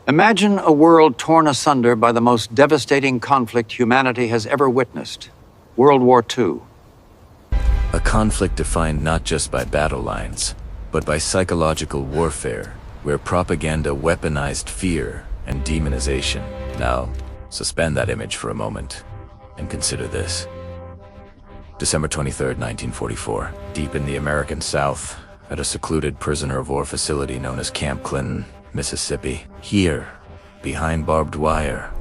Imagine a world torn asunder by the most devastating conflict humanity has ever witnessed, World War II. A conflict defined not just by battle lines, but by psychological warfare, where propaganda weaponized fear and demonization. Now, suspend that image for a moment and consider this. December 23, 1944, deep in the American South, at a secluded prisoner of war facility known as Camp Clinton, Mississippi. Here, behind barbed wire,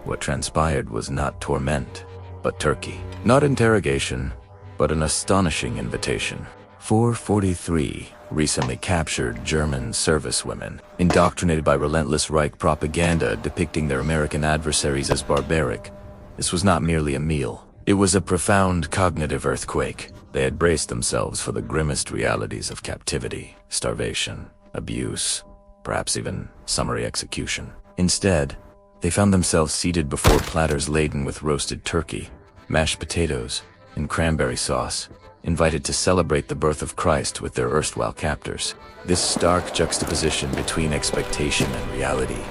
what transpired was not torment, but turkey. Not interrogation, but an astonishing invitation. 443 recently captured German servicewomen, indoctrinated by relentless Reich propaganda depicting their American adversaries as barbaric. This was not merely a meal. It was a profound cognitive earthquake. They had braced themselves for the grimmest realities of captivity, starvation, abuse, perhaps even summary execution. Instead, they found themselves seated before platters laden with roasted turkey, mashed potatoes, and cranberry sauce, invited to celebrate the birth of Christ with their erstwhile captors. This stark juxtaposition between expectation and reality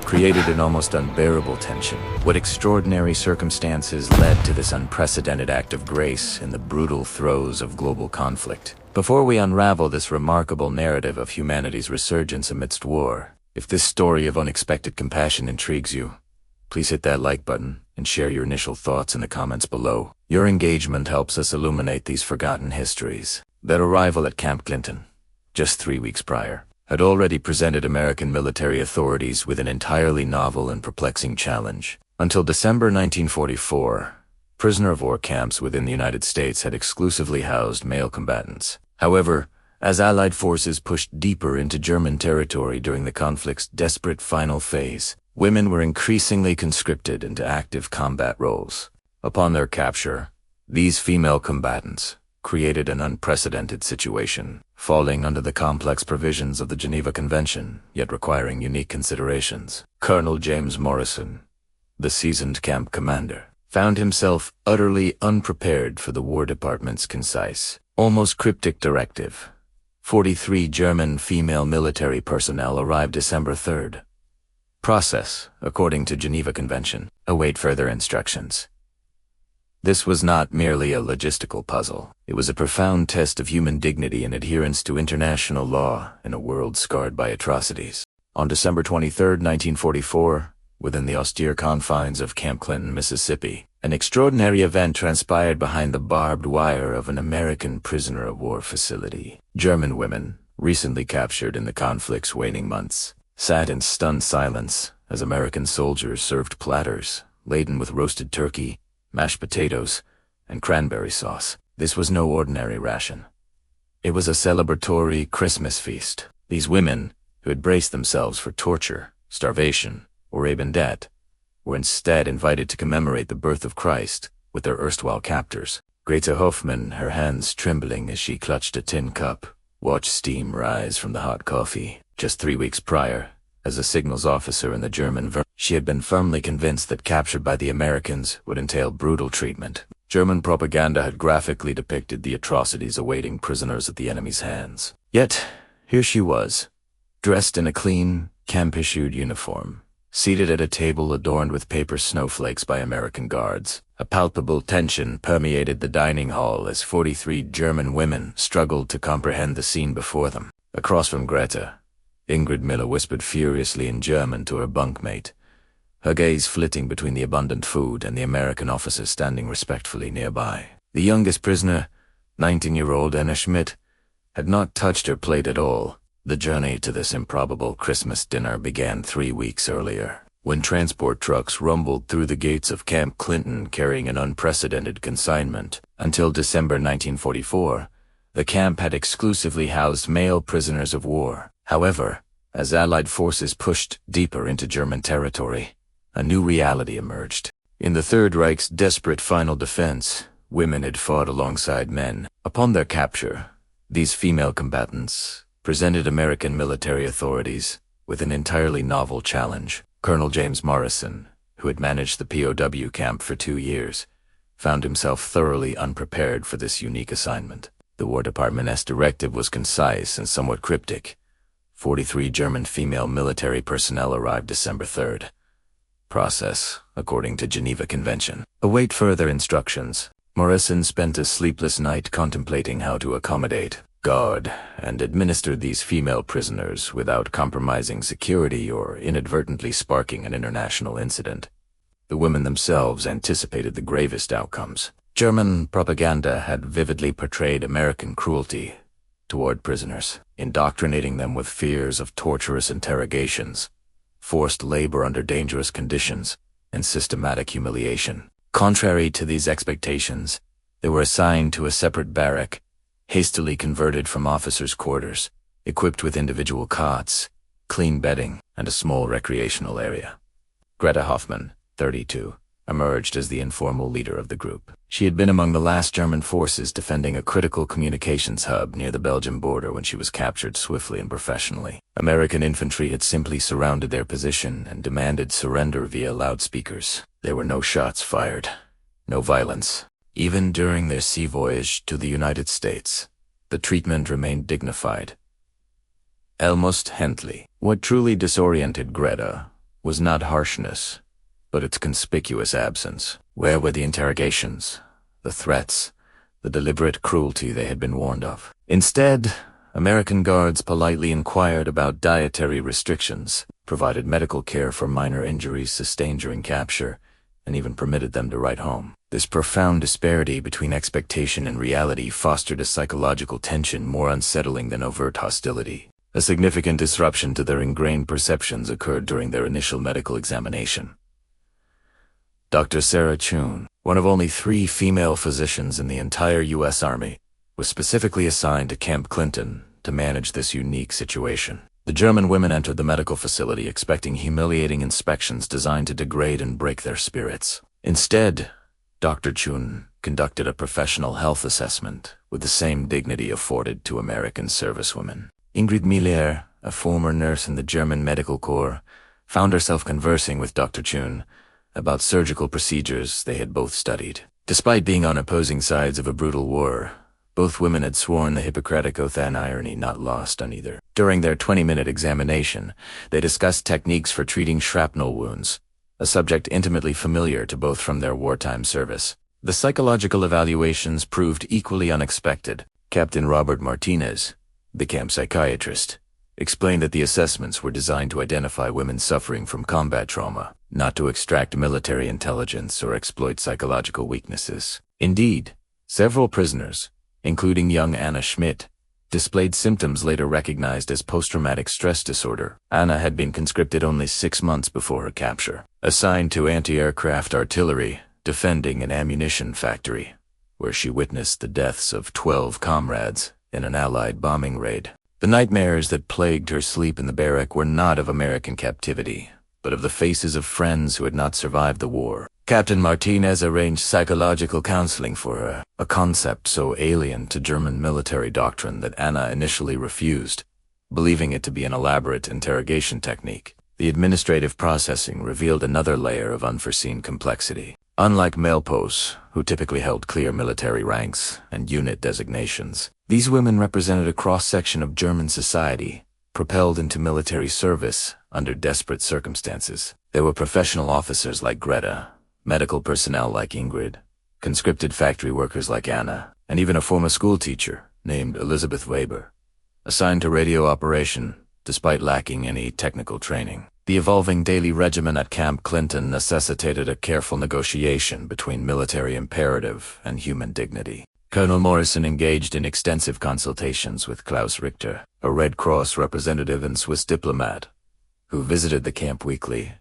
created an almost unbearable tension. What extraordinary circumstances led to this unprecedented act of grace in the brutal throes of global conflict? Before we unravel this remarkable narrative of humanity's resurgence amidst war, if this story of unexpected compassion intrigues you, please hit that like button and share your initial thoughts in the comments below. Your engagement helps us illuminate these forgotten histories. Their arrival at Camp Clinton, just 3 weeks prior, had already presented American military authorities with an entirely novel and perplexing challenge. Until December 1944, prisoner of war camps within the United States had exclusively housed male combatants. However, as Allied forces pushed deeper into German territory during the conflict's desperate final phase, women were increasingly conscripted into active combat roles. Upon their capture, these female combatants created an unprecedented situation, falling under the complex provisions of the Geneva Convention, yet requiring unique considerations. Colonel James Morrison, the seasoned camp commander, found himself utterly unprepared for the War Department's concise, almost cryptic directive. 43 German female military personnel arrived December 3rd. Process, according to Geneva Convention. Await further instructions. This was not merely a logistical puzzle. It was a profound test of human dignity and adherence to international law in a world scarred by atrocities. On December 23, 1944, within the austere confines of Camp Clinton, Mississippi, an extraordinary event transpired behind the barbed wire of an American prisoner of war facility. German women, recently captured in the conflict's waning months, sat in stunned silence as American soldiers served platters laden with roasted turkey, mashed potatoes, and cranberry sauce. This was no ordinary ration. It was a celebratory Christmas feast. These women, who had braced themselves for torture, starvation, or even death, were instead invited to commemorate the birth of Christ with their erstwhile captors. Greta Hoffmann, her hands trembling as she clutched a tin cup, watched steam rise from the hot coffee. Just 3 weeks prior, as a signals officer in the German she had been firmly convinced that capture by the Americans would entail brutal treatment. German propaganda had graphically depicted the atrocities awaiting prisoners at the enemy's hands. Yet, here she was, dressed in a clean, camp-issued uniform, seated at a table adorned with paper snowflakes by American guards. A palpable tension permeated the dining hall as 43 German women struggled to comprehend the scene before them. Across from Greta, Ingrid Miller whispered furiously in German to her bunkmate, her gaze flitting between the abundant food and the American officers standing respectfully nearby. The youngest prisoner, 19-year-old Anna Schmidt, had not touched her plate at all. The journey to this improbable Christmas dinner began 3 weeks earlier, when transport trucks rumbled through the gates of Camp Clinton carrying an unprecedented consignment. Until December 1944, the camp had exclusively housed male prisoners of war. However, as Allied forces pushed deeper into German territory, a new reality emerged. In the Third Reich's desperate final defense, women had fought alongside men. Upon their capture, these female combatants presented American military authorities with an entirely novel challenge. Colonel James Morrison, who had managed the POW camp for 2 years, found himself thoroughly unprepared for this unique assignment. The War Department's directive was concise and somewhat cryptic. 43 German female military personnel arrived December 3rd. Process, according to Geneva Convention. Await further instructions. Morrison spent a sleepless night contemplating how to accommodate, guard, and administer these female prisoners without compromising security or inadvertently sparking an international incident. The women themselves anticipated the gravest outcomes. German propaganda had vividly portrayed American cruelty toward prisoners, indoctrinating them with fears of torturous interrogations, forced labor under dangerous conditions, and systematic humiliation. Contrary to these expectations, they were assigned to a separate barrack, hastily converted from officers' quarters, equipped with individual cots, clean bedding, and a small recreational area. Greta Hoffmann, 32, emerged as the informal leader of the group. She had been among the last German forces defending a critical communications hub near the Belgian border when she was captured swiftly and professionally. American infantry had simply surrounded their position and demanded surrender via loudspeakers. There were no shots fired, no violence. Even during their sea voyage to the United States, the treatment remained dignified. Elmost Hentley. What truly disoriented Greta was not harshness, but its conspicuous absence. Where were the interrogations, the threats, the deliberate cruelty they had been warned of? Instead, American guards politely inquired about dietary restrictions, provided medical care for minor injuries sustained during capture, and even permitted them to write home. This profound disparity between expectation and reality fostered a psychological tension more unsettling than overt hostility. A significant disruption to their ingrained perceptions occurred during their initial medical examination. Dr. Sarah Chun, one of only 3 female physicians in the entire U.S. Army, was specifically assigned to Camp Clinton to manage this unique situation. The German women entered the medical facility expecting humiliating inspections designed to degrade and break their spirits. Instead, Dr. Chun conducted a professional health assessment with the same dignity afforded to American servicewomen. Ingrid Miller, a former nurse in the German Medical Corps, found herself conversing with Dr. Chun about surgical procedures they had both studied. Despite being on opposing sides of a brutal war, both women had sworn the Hippocratic Oath, an irony not lost on either. During their 20-minute examination, they discussed techniques for treating shrapnel wounds, a subject intimately familiar to both from their wartime service. The psychological evaluations proved equally unexpected. Captain Robert Martinez, the camp psychiatrist, explained that the assessments were designed to identify women suffering from combat trauma, not to extract military intelligence or exploit psychological weaknesses. Indeed, several prisoners, including young Anna Schmidt, displayed symptoms later recognized as post-traumatic stress disorder. Anna had been conscripted only 6 months before her capture, assigned to anti-aircraft artillery, defending an ammunition factory, where she witnessed the deaths of 12 comrades in an Allied bombing raid. The nightmares that plagued her sleep in the barrack were not of American captivity, but of the faces of friends who had not survived the war. Captain Martinez arranged psychological counseling for her, a concept so alien to German military doctrine that Anna initially refused, believing it to be an elaborate interrogation technique. The administrative processing revealed another layer of unforeseen complexity. Unlike male posts, who typically held clear military ranks and unit designations, these women represented a cross-section of German society, propelled into military service under desperate circumstances. There were professional officers like Greta, medical personnel like Ingrid, conscripted factory workers like Anna, and even a former schoolteacher named Elizabeth Weber, assigned to radio operation despite lacking any technical training. The evolving daily regimen at Camp Clinton necessitated a careful negotiation between military imperative and human dignity. Colonel Morrison engaged in extensive consultations with Klaus Richter, a Red Cross representative and Swiss diplomat, who visited the camp weekly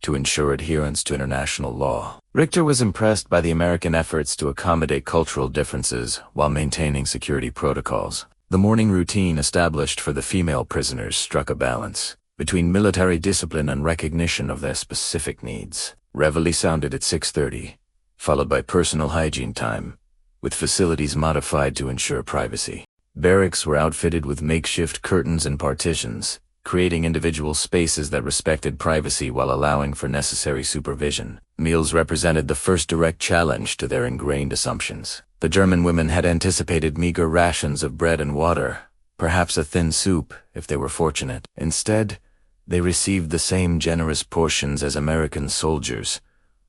to ensure adherence to international law. Richter was impressed by the American efforts to accommodate cultural differences while maintaining security protocols. The morning routine established for the female prisoners struck a balance between military discipline and recognition of their specific needs. Reveille sounded at 6:30, followed by personal hygiene time, with facilities modified to ensure privacy. Barracks were outfitted with makeshift curtains and partitions, creating individual spaces that respected privacy while allowing for necessary supervision. Meals represented the first direct challenge to their ingrained assumptions. The German women had anticipated meager rations of bread and water, perhaps a thin soup if they were fortunate. Instead, they received the same generous portions as American soldiers: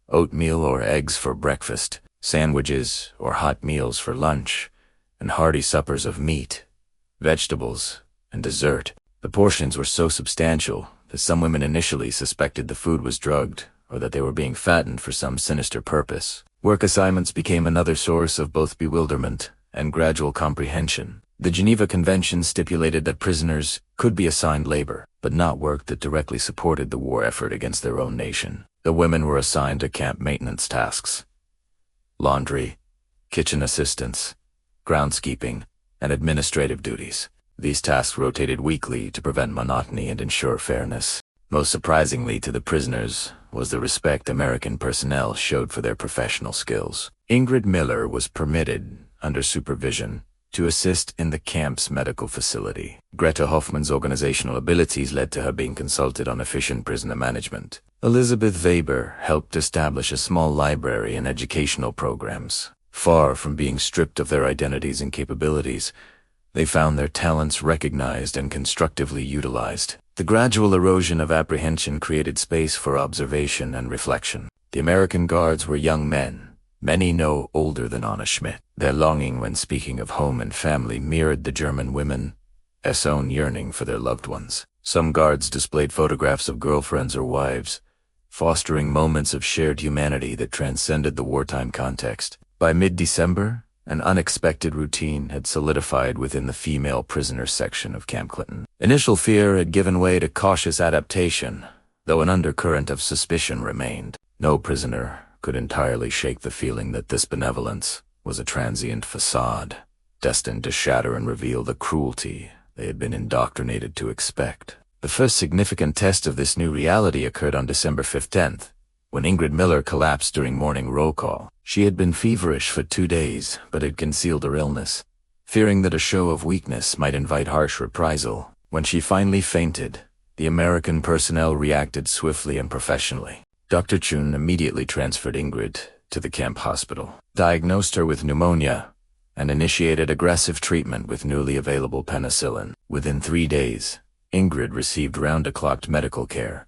oatmeal or eggs for breakfast, sandwiches or hot meals for lunch, and hearty suppers of meat, vegetables, and dessert. The portions were so substantial that some women initially suspected the food was drugged or that they were being fattened for some sinister purpose. Work assignments became another source of both bewilderment and gradual comprehension. The Geneva Convention stipulated that prisoners could be assigned labor, but not work that directly supported the war effort against their own nation. The women were assigned to camp maintenance tasks: laundry, kitchen assistance, groundskeeping, and administrative duties. These tasks rotated weekly to prevent monotony and ensure fairness. Most surprisingly to the prisoners was the respect American personnel showed for their professional skills. Ingrid Miller was permitted, under supervision, to assist in the camp's medical facility. Greta Hoffman's organizational abilities led to her being consulted on efficient prisoner management. Elizabeth Weber helped establish a small library and educational programs. Far from being stripped of their identities and capabilities, they found their talents recognized and constructively utilized. The gradual erosion of apprehension created space for observation and reflection. The American guards were young men, many no older than Anna Schmidt. Their longing when speaking of home and family mirrored the German women's own yearning for their loved ones. Some guards displayed photographs of girlfriends or wives, fostering moments of shared humanity that transcended the wartime context. By mid-December, an unexpected routine had solidified within the female prisoner section of Camp Clinton. Initial fear had given way to cautious adaptation, though an undercurrent of suspicion remained. No prisoner could entirely shake the feeling that this benevolence was a transient facade, destined to shatter and reveal the cruelty they had been indoctrinated to expect. The first significant test of this new reality occurred on December 15th, when Ingrid Miller collapsed during morning roll call. She had been feverish for 2 days, but had concealed her illness, fearing that a show of weakness might invite harsh reprisal. When she finally fainted, the American personnel reacted swiftly and professionally. Dr. Chun immediately transferred Ingrid to the camp hospital, diagnosed her with pneumonia, and initiated aggressive treatment with newly available penicillin. Within 3 days, Ingrid received round-the-clock medical care,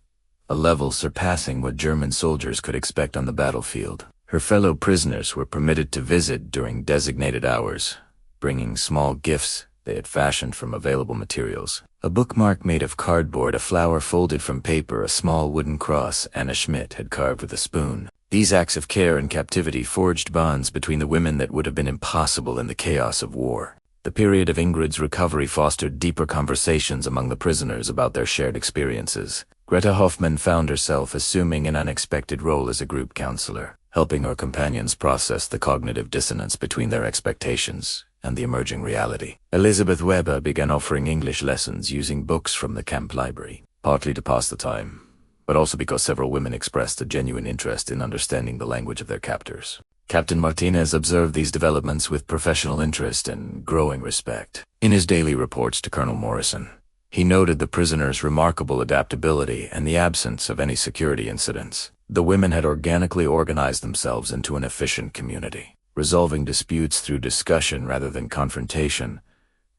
a level surpassing what German soldiers could expect on the battlefield. Her fellow prisoners were permitted to visit during designated hours, bringing small gifts they had fashioned from available materials. A bookmark made of cardboard, a flower folded from paper, a small wooden cross Anna Schmidt had carved with a spoon. These acts of care in captivity forged bonds between the women that would have been impossible in the chaos of war. The period of Ingrid's recovery fostered deeper conversations among the prisoners about their shared experiences. Greta Hoffman found herself assuming an unexpected role as a group counselor, helping her companions process the cognitive dissonance between their expectations and the emerging reality. Elizabeth Weber began offering English lessons using books from the camp library, partly to pass the time, but also because several women expressed a genuine interest in understanding the language of their captors. Captain Martinez observed these developments with professional interest and growing respect. In his daily reports to Colonel Morrison, he noted the prisoners' remarkable adaptability and the absence of any security incidents. The women had organically organized themselves into an efficient community, resolving disputes through discussion rather than confrontation,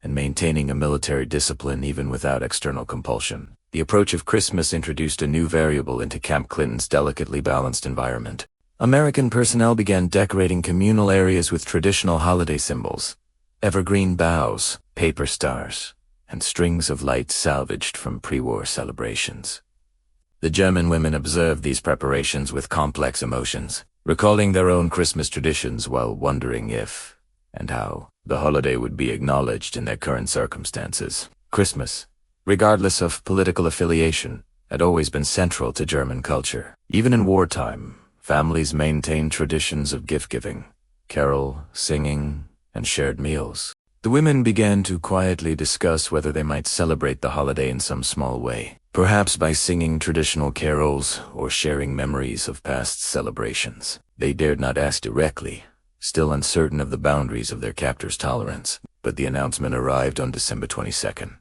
and maintaining a military discipline even without external compulsion. The approach of Christmas introduced a new variable into Camp Clinton's delicately balanced environment. American personnel began decorating communal areas with traditional holiday symbols: evergreen boughs, paper stars, and strings of lights salvaged from pre-war celebrations. The German women observed these preparations with complex emotions, recalling their own Christmas traditions while wondering if and how the holiday would be acknowledged in their current circumstances. Christmas, regardless of political affiliation, had always been central to German culture. Even in wartime, families maintained traditions of gift-giving, carol, singing, and shared meals. The women began to quietly discuss whether they might celebrate the holiday in some small way, perhaps by singing traditional carols or sharing memories of past celebrations. They dared not ask directly, still uncertain of the boundaries of their captors' tolerance, but the announcement arrived on December 22nd.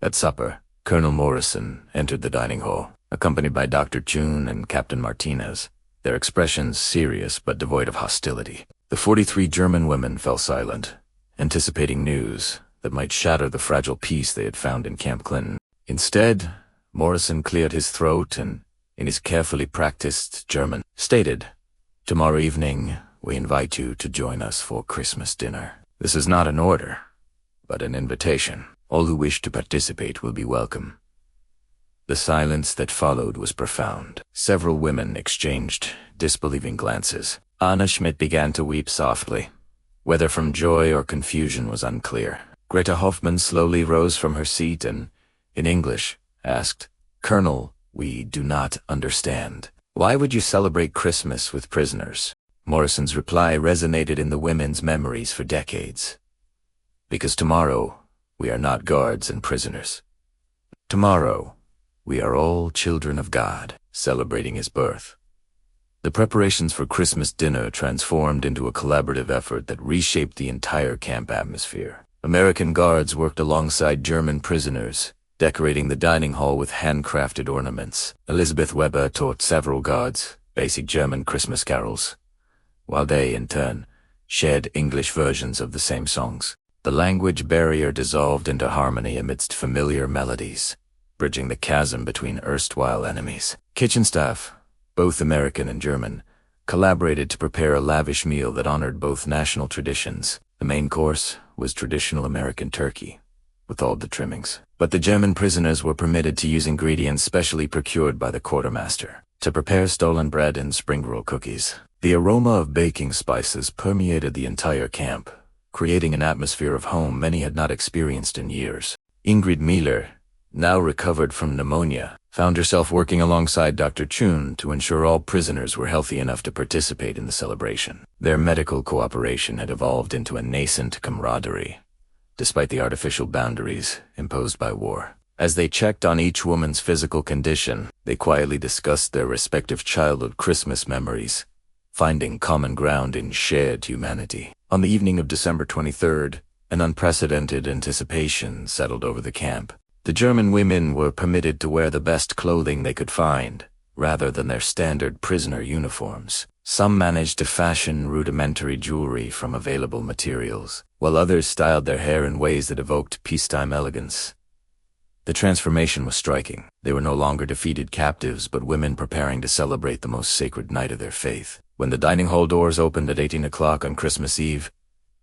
At supper, Colonel Morrison entered the dining hall, accompanied by Dr. Chun and Captain Martinez, their expressions serious but devoid of hostility. The 43 German women fell silent, anticipating news that might shatter the fragile peace they had found in Camp Clinton. Instead, Morrison cleared his throat and, in his carefully practiced German, stated, "Tomorrow evening, we invite you to join us for Christmas dinner. This is not an order, but an invitation. All who wish to participate will be welcome." The silence that followed was profound. Several women exchanged disbelieving glances. Anna Schmidt began to weep softly. Whether from joy or confusion was unclear. Greta Hoffman slowly rose from her seat and, in English, asked, "Colonel, we do not understand. Why would you celebrate Christmas with prisoners?" Morrison's reply resonated in the women's memories for decades. "Because tomorrow, we are not guards and prisoners. Tomorrow, we are all children of God, celebrating His birth." The preparations for Christmas dinner transformed into a collaborative effort that reshaped the entire camp atmosphere. American guards worked alongside German prisoners, decorating the dining hall with handcrafted ornaments. Elizabeth Weber taught several guards basic German Christmas carols, while they, in turn, shared English versions of the same songs. The language barrier dissolved into harmony amidst familiar melodies, bridging the chasm between erstwhile enemies. Kitchen staff, both American and German, collaborated to prepare a lavish meal that honored both national traditions. The main course was traditional American turkey, with all the trimmings. But the German prisoners were permitted to use ingredients specially procured by the quartermaster to prepare stolen bread and spring roll cookies. The aroma of baking spices permeated the entire camp, creating an atmosphere of home many had not experienced in years. Ingrid Miller, now recovered from pneumonia, found herself working alongside Dr. Chun to ensure all prisoners were healthy enough to participate in the celebration. Their medical cooperation had evolved into a nascent camaraderie, despite the artificial boundaries imposed by war. As they checked on each woman's physical condition, they quietly discussed their respective childhood Christmas memories, finding common ground in shared humanity. On the evening of December 23rd, an unprecedented anticipation settled over the camp. The German women were permitted to wear the best clothing they could find, rather than their standard prisoner uniforms. Some managed to fashion rudimentary jewelry from available materials, while others styled their hair in ways that evoked peacetime elegance. The transformation was striking. They were no longer defeated captives, but women preparing to celebrate the most sacred night of their faith. When the dining hall doors opened at 18 o'clock on Christmas Eve,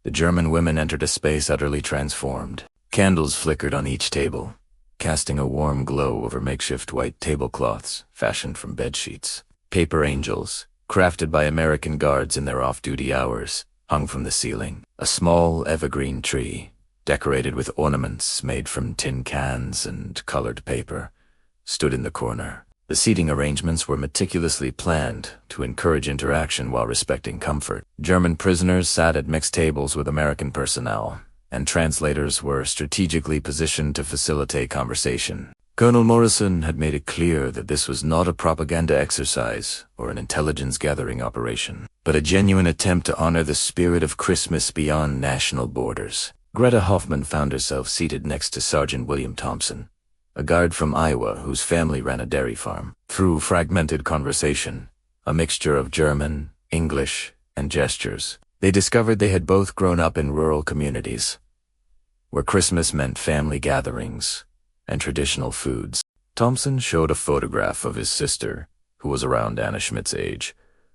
the German women entered a space utterly transformed. Candles flickered on each table, casting a warm glow over makeshift white tablecloths fashioned from bedsheets. Paper angels, crafted by American guards in their off-duty hours, hung from the ceiling. A small evergreen tree, decorated with ornaments made from tin cans and colored paper, stood in the corner. The seating arrangements were meticulously planned to encourage interaction while respecting comfort. German prisoners sat at mixed tables with American personnel, and translators were strategically positioned to facilitate conversation. Colonel Morrison had made it clear that this was not a propaganda exercise or an intelligence-gathering operation, but a genuine attempt to honor the spirit of Christmas beyond national borders. Greta Hoffman found herself seated next to Sergeant William Thompson, a guard from Iowa whose family ran a dairy farm. Through fragmented conversation, a mixture of German, English, and gestures, they discovered they had both grown up in rural communities, where Christmas meant family gatherings and traditional foods. Thompson showed a photograph of his sister, who was around Anna Schmidt's age,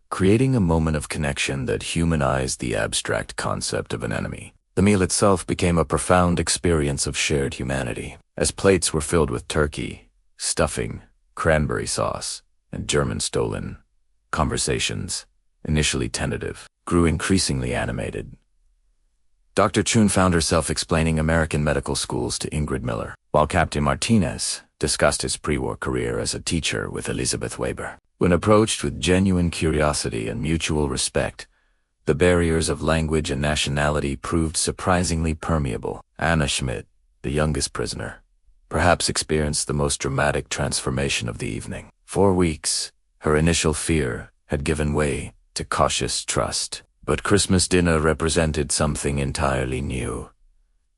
creating a moment of connection that humanized the abstract concept of an enemy. The meal itself became a profound experience of shared humanity, as plates were filled with turkey, stuffing, cranberry sauce, and German stollen. Conversations, initially tentative, grew increasingly animated. Dr. Chun found herself explaining American medical schools to Ingrid Miller, while Captain Martinez discussed his pre-war career as a teacher with Elizabeth Weber. When approached with genuine curiosity and mutual respect, the barriers of language and nationality proved surprisingly permeable. Anna Schmidt, the youngest prisoner, perhaps experienced the most dramatic transformation of the evening. For weeks, her initial fear had given way to cautious trust. But Christmas dinner represented something entirely new.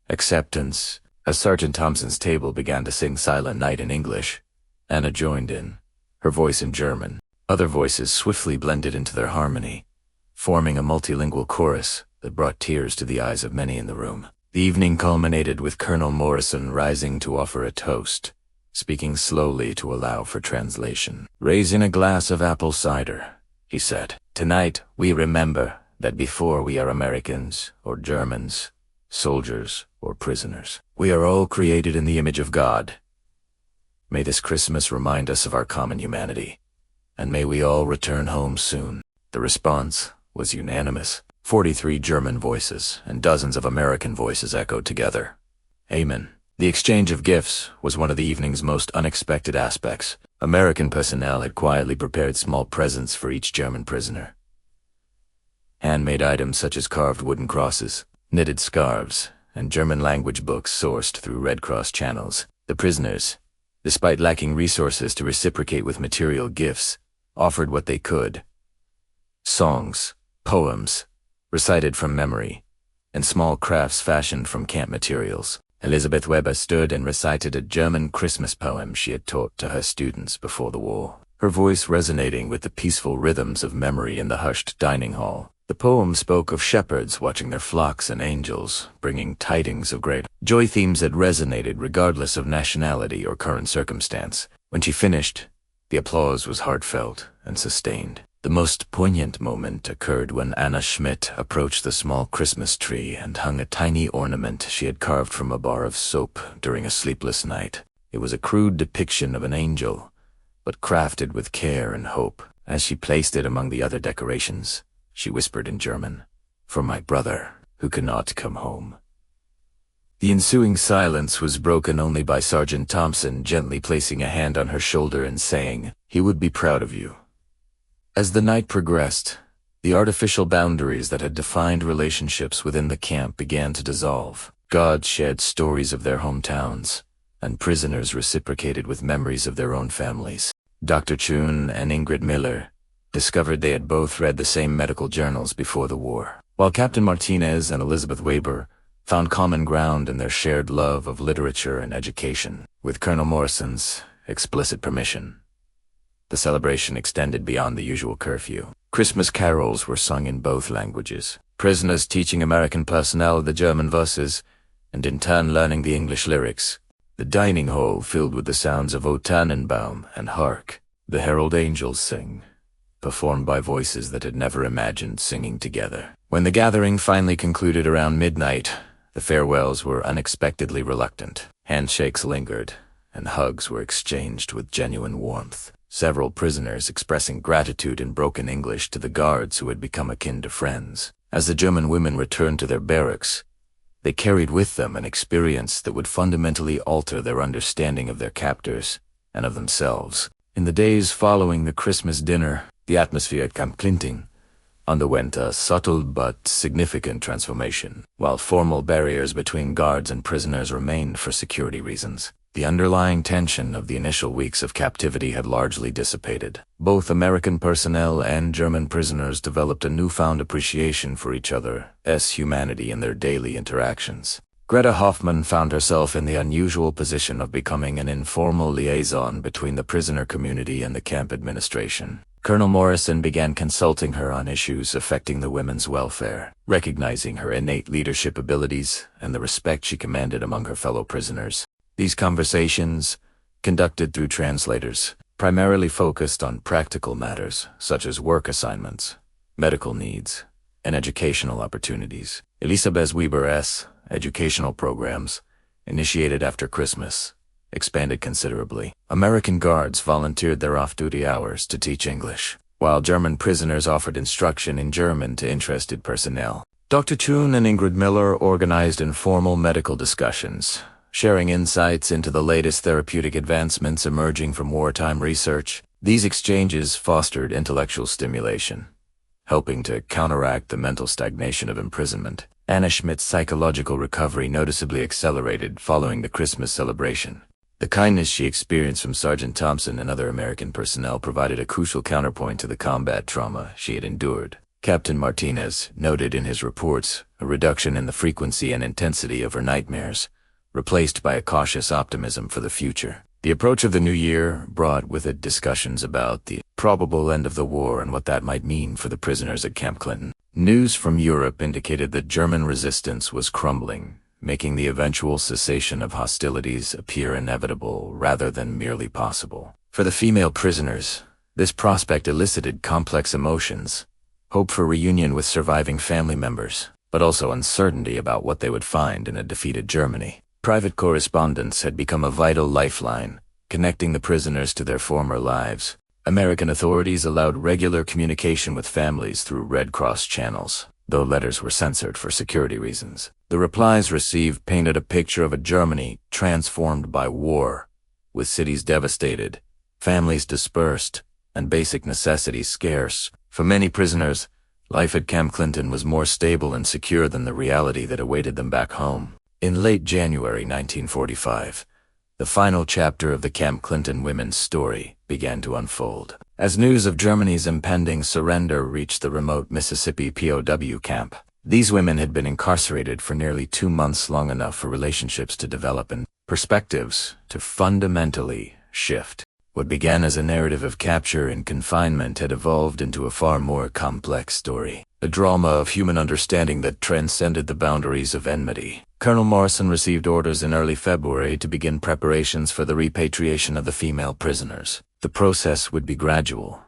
Acceptance. As Sergeant Thompson's table began to sing Silent Night in English, Anna joined in, her voice in German. Other voices swiftly blended into their harmony, forming a multilingual chorus that brought tears to the eyes of many in the room. The evening culminated with Colonel Morrison rising to offer a toast, speaking slowly to allow for translation. "Raising a glass of apple cider," he said. "Tonight we remember that before we are Americans or Germans, soldiers or prisoners, we are all created in the image of God. May this Christmas remind us of our common humanity, and may we all return home soon." The response was unanimous. 43 German voices and dozens of American voices echoed together. Amen. The exchange of gifts was one of the evening's most unexpected aspects. American personnel had quietly prepared small presents for each German prisoner. Handmade items such as carved wooden crosses, knitted scarves, and German language books sourced through Red Cross channels. The prisoners, despite lacking resources to reciprocate with material gifts, offered what they could: songs, poems, recited from memory, and small crafts fashioned from camp materials. Elizabeth Weber stood and recited a German Christmas poem she had taught to her students before the war, her voice resonating with the peaceful rhythms of memory in the hushed dining hall. The poem spoke of shepherds watching their flocks and angels, bringing tidings of great joy, themes that resonated regardless of nationality or current circumstance. When she finished, the applause was heartfelt and sustained. The most poignant moment occurred when Anna Schmidt approached the small Christmas tree and hung a tiny ornament she had carved from a bar of soap during a sleepless night. It was a crude depiction of an angel, but crafted with care and hope. As she placed it among the other decorations, she whispered in German, "For my brother, who cannot come home." The ensuing silence was broken only by Sergeant Thompson gently placing a hand on her shoulder and saying, "He would be proud of you." As the night progressed, the artificial boundaries that had defined relationships within the camp began to dissolve. Guards shared stories of their hometowns, and prisoners reciprocated with memories of their own families. Dr. Chun and Ingrid Miller discovered they had both read the same medical journals before the war, while Captain Martinez and Elizabeth Weber found common ground in their shared love of literature and education. With Colonel Morrison's explicit permission, the celebration extended beyond the usual curfew. Christmas carols were sung in both languages, prisoners teaching American personnel the German verses, and in turn learning the English lyrics. The dining hall filled with the sounds of O Tannenbaum and Hark, the Herald Angels Sing, performed by voices that had never imagined singing together. When the gathering finally concluded around midnight, the farewells were unexpectedly reluctant. Handshakes lingered, and hugs were exchanged with genuine warmth. Several prisoners expressing gratitude in broken English to the guards who had become akin to friends. As the German women returned to their barracks, they carried with them an experience that would fundamentally alter their understanding of their captors and of themselves. In the days following the Christmas dinner, the atmosphere at Camp Clinting underwent a subtle but significant transformation. While formal barriers between guards and prisoners remained for security reasons, the underlying tension of the initial weeks of captivity had largely dissipated. Both American personnel and German prisoners developed a newfound appreciation for each other's humanity in their daily interactions. Greta Hoffman found herself in the unusual position of becoming an informal liaison between the prisoner community and the camp administration. Colonel Morrison began consulting her on issues affecting the women's welfare, recognizing her innate leadership abilities and the respect she commanded among her fellow prisoners. These conversations, conducted through translators, primarily focused on practical matters such as work assignments, medical needs, and educational opportunities. Elisabeth Weber's educational programs, initiated after Christmas, expanded considerably. American guards volunteered their off-duty hours to teach English, while German prisoners offered instruction in German to interested personnel. Dr. Chun and Ingrid Miller organized informal medical discussions, sharing insights into the latest therapeutic advancements emerging from wartime research. These exchanges fostered intellectual stimulation, helping to counteract the mental stagnation of imprisonment. Anna Schmidt's psychological recovery noticeably accelerated following the Christmas celebration. The kindness she experienced from Sergeant Thompson and other American personnel provided a crucial counterpoint to the combat trauma she had endured. Captain Martinez noted in his reports a reduction in the frequency and intensity of her nightmares, replaced by a cautious optimism for the future. The approach of the new year brought with it discussions about the probable end of the war and what that might mean for the prisoners at Camp Clinton. News from Europe indicated that German resistance was crumbling, making the eventual cessation of hostilities appear inevitable rather than merely possible. For the female prisoners, this prospect elicited complex emotions, hope for reunion with surviving family members, but also uncertainty about what they would find in a defeated Germany. Private correspondence had become a vital lifeline, connecting the prisoners to their former lives. American authorities allowed regular communication with families through Red Cross channels, though letters were censored for security reasons. The replies received painted a picture of a Germany transformed by war, with cities devastated, families dispersed, and basic necessities scarce. For many prisoners, life at Camp Clinton was more stable and secure than the reality that awaited them back home. In late January 1945, the final chapter of the Camp Clinton women's story began to unfold. As news of Germany's impending surrender reached the remote Mississippi POW camp, these women had been incarcerated for nearly 2 months, long enough for relationships to develop and perspectives to fundamentally shift. What began as a narrative of capture and confinement had evolved into a far more complex story, a drama of human understanding that transcended the boundaries of enmity. Colonel Morrison received orders in early February to begin preparations for the repatriation of the female prisoners. The process would be gradual,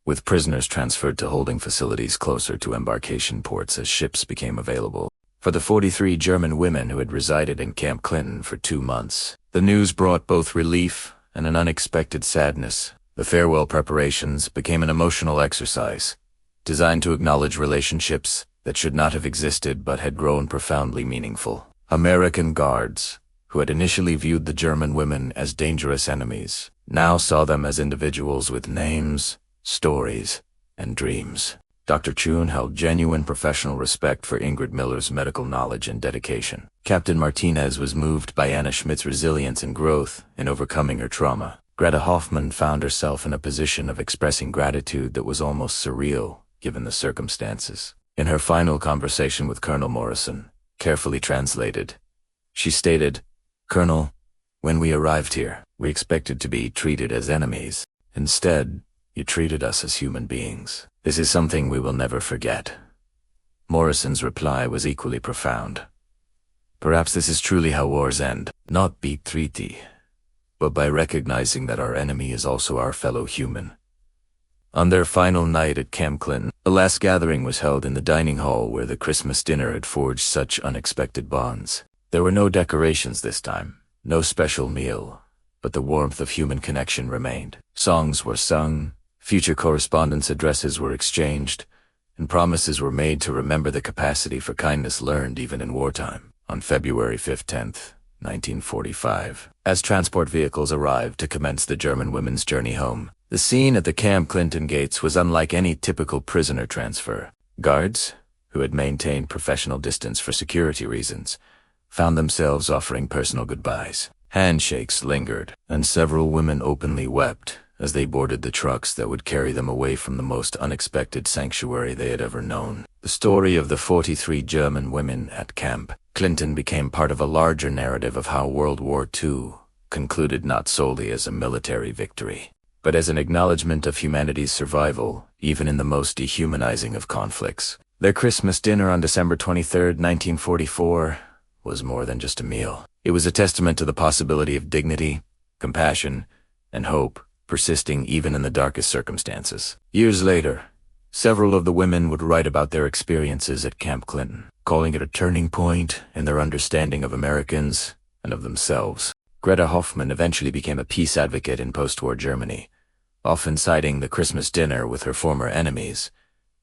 with prisoners transferred to holding facilities closer to embarkation ports as ships became available. For the 43 German women who had resided in Camp Clinton for 2 months, the news brought both relief and an unexpected sadness. The farewell preparations became an emotional exercise, designed to acknowledge relationships that should not have existed but had grown profoundly meaningful. American guards, who had initially viewed the German women as dangerous enemies, now saw them as individuals with names, stories, and dreams. Dr. Chun held genuine professional respect for Ingrid Miller's medical knowledge and dedication. Captain Martinez was moved by Anna Schmidt's resilience and growth in overcoming her trauma. Greta Hoffman found herself in a position of expressing gratitude that was almost surreal, given the circumstances. In her final conversation with Colonel Morrison, carefully translated, she stated, "Colonel, when we arrived here, we expected to be treated as enemies. Instead, you treated us as human beings. This is something we will never forget." Morrison's reply was equally profound. Perhaps this is truly how wars end, not by treaty, but by recognizing that our enemy is also our fellow human. On their final night at Camp Clinton, the last gathering was held in the dining hall where the Christmas dinner had forged such unexpected bonds. There were no decorations this time, no special meal, but the warmth of human connection remained. Songs were sung, future correspondence addresses were exchanged, and promises were made to remember the capacity for kindness learned even in wartime. On February 15th, 1945, as transport vehicles arrived to commence the German women's journey home, the scene at the Camp Clinton gates was unlike any typical prisoner transfer. Guards, who had maintained professional distance for security reasons, found themselves offering personal goodbyes. Handshakes lingered, and several women openly wept as they boarded the trucks that would carry them away from the most unexpected sanctuary they had ever known. The story of the 43 German women at Camp Clinton became part of a larger narrative of how World War II concluded not solely as a military victory, but as an acknowledgement of humanity's survival, even in the most dehumanizing of conflicts. Their Christmas dinner on December 23, 1944, was more than just a meal. It was a testament to the possibility of dignity, compassion, and hope persisting even in the darkest circumstances. Years later, several of the women would write about their experiences at Camp Clinton, calling it a turning point in their understanding of Americans and of themselves. Greta Hoffman eventually became a peace advocate in post-war Germany, often citing the Christmas dinner with her former enemies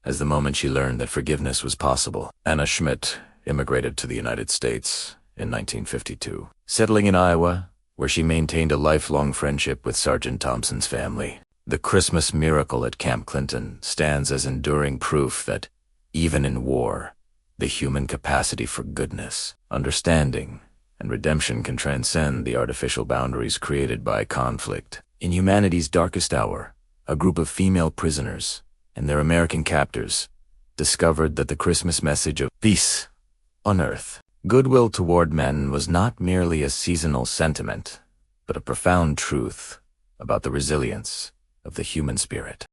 as the moment she learned that forgiveness was possible. Anna Schmidt immigrated to the United States in 1952, settling in Iowa, where she maintained a lifelong friendship with Sergeant Thompson's family. The Christmas miracle at Camp Clinton stands as enduring proof that, even in war, the human capacity for goodness, understanding, and redemption can transcend the artificial boundaries created by conflict. In humanity's darkest hour, a group of female prisoners and their American captors discovered that the Christmas message of peace on earth, goodwill toward men was not merely a seasonal sentiment, but a profound truth about the resilience of the human spirit.